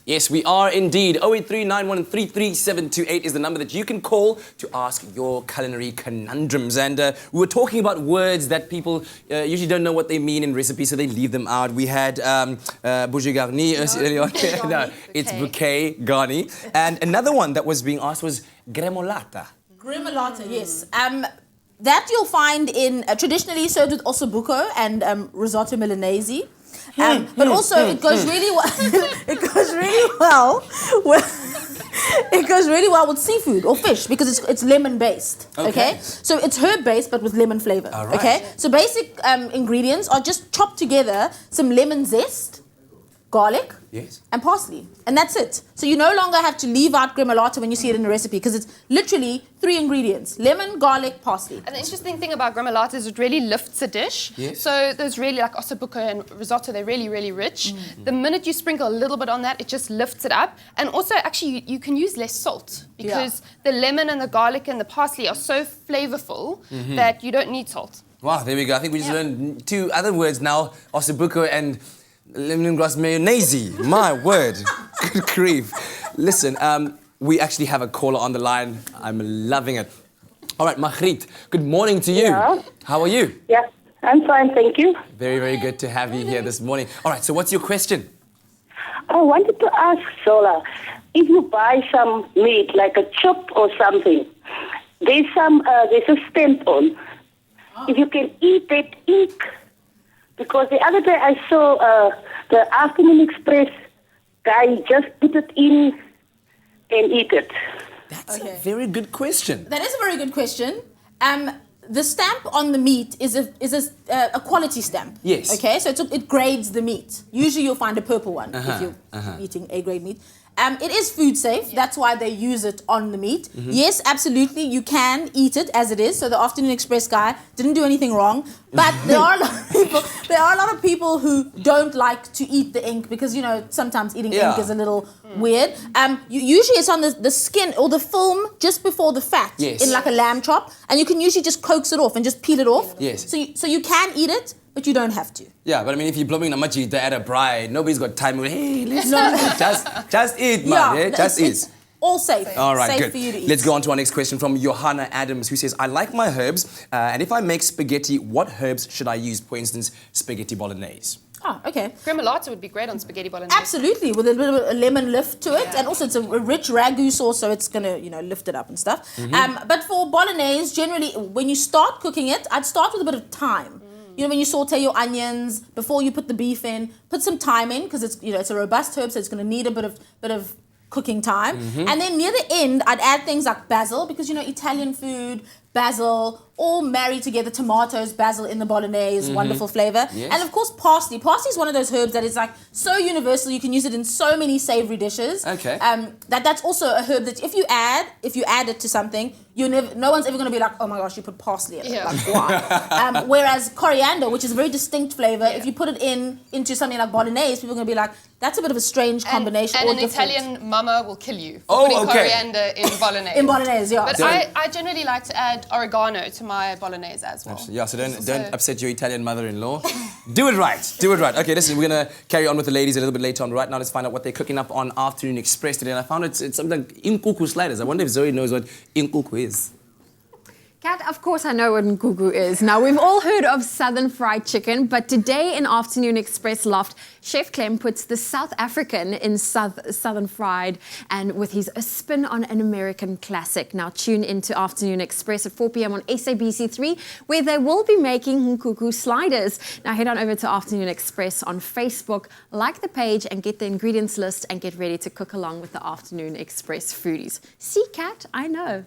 Yes, we are indeed. 08391337728 is the number that you can call to ask your culinary conundrums. And we were talking about words that people usually don't know what they mean in recipes, so they leave them out. We had bougie garni earlier on. No, it's bouquet garni. And another one that was being asked was gremolata. Gremolata, yes. That you'll find in traditionally served with ossobuco and risotto milanese. But also it goes really well. It goes really well. It goes really well with seafood or fish because it's lemon based. Okay. So it's herb based but with lemon flavor. All right. Okay. So basic ingredients are just chopped together some lemon zest, garlic, and parsley, and that's it. So you no longer have to leave out gremolata when you see it in a recipe because it's literally 3 ingredients: lemon, garlic, parsley. And the interesting thing about gremolata is it really lifts a dish. Yes. So there's really like ossobuco and risotto, they're really, really rich. The minute you sprinkle a little bit on that, it just lifts it up. And also actually you can use less salt because the lemon and the garlic and the parsley are so flavorful that you don't need salt. Wow, there we go. I think we just learned 2 other words now, ossobuco and lemongrass mayonnaise. My word. Good grief. Listen, we actually have a caller on the line. I'm loving it. All right, Margriet, good morning to you. Yeah. How are you? Yeah, I'm fine, thank you. Very, very good to have you here this morning. All right, so what's your question? I wanted to ask Zola, if you buy some meat, like a chop or something, there's a stamp on. If you can eat that ink. Because the other day I saw the Afternoon Express guy just put it in and eat it. That's a very good question. That is a very good question. The stamp on the meat is a quality stamp. Yes. Okay, so it grades the meat. Usually you'll find a purple one if you're eating A-grade meat. It is food safe. That's why they use it on the meat. Yes, absolutely, you can eat it as it is. So the Afternoon Express guy didn't do anything wrong. But there are a lot of people who don't like to eat the ink because sometimes eating ink is a little weird. Usually it's on the skin or the film just before the fat in like a lamb chop, and you can usually just coax it off and just peel it off. Yes. So you can eat it, but you don't have to. Yeah, but I mean, if you're blooming Namachita at a bride, nobody's got time. Hey, let's just eat, man. Just eat. All safe. All right, safe good. for you to eat. Let's go on to our next question from Johanna Adams, who says, I like my herbs, and if I make spaghetti, what herbs should I use? For instance, spaghetti bolognese. Oh, okay. Gremolata would be great on spaghetti bolognese. Absolutely, with a little bit of a lemon lift to it, and also it's a rich ragu sauce, so it's gonna, lift it up and stuff. But for bolognese, generally, when you start cooking it, I'd start with a bit of thyme. When you saute your onions before you put the beef in, put some thyme in because it's it's a robust herb, so it's gonna need a bit of cooking time. And then near the end, I'd add things like basil because Italian food, basil, all marry together, tomatoes, basil in the bolognese, wonderful flavor. Yes. And of course parsley. Parsley is one of those herbs that is like so universal, you can use it in so many savory dishes. Okay. That's also a herb that if you add it to something, no one's ever going to be like, oh my gosh, you put parsley in it. Like, why? Whereas coriander, which is a very distinct flavor, if you put it into something like bolognese, people are going to be like, that's a bit of a strange combination. And or an different. Italian mama will kill you for putting coriander in bolognese. In bolognese, yeah. But I generally like to add oregano to my bolognese as well. Yeah, so don't upset your Italian mother-in-law. Do it right. Do it right. Okay, listen, we're going to carry on with the ladies a little bit later on. Right now, let's find out what they're cooking up on Afternoon Express today. And I found it's something like inkuku sliders. I wonder if Zoe knows what inkuku is. Kat, of course I know what nkuku is. Now, we've all heard of Southern fried chicken, but today in Afternoon Express Loft, Chef Clem puts the South African in Southern fried and with his spin on an American classic. Now, tune into Afternoon Express at 4 p.m. on SABC3, where they will be making nkuku sliders. Now, head on over to Afternoon Express on Facebook, like the page and get the ingredients list and get ready to cook along with the Afternoon Express foodies. See, Kat, I know.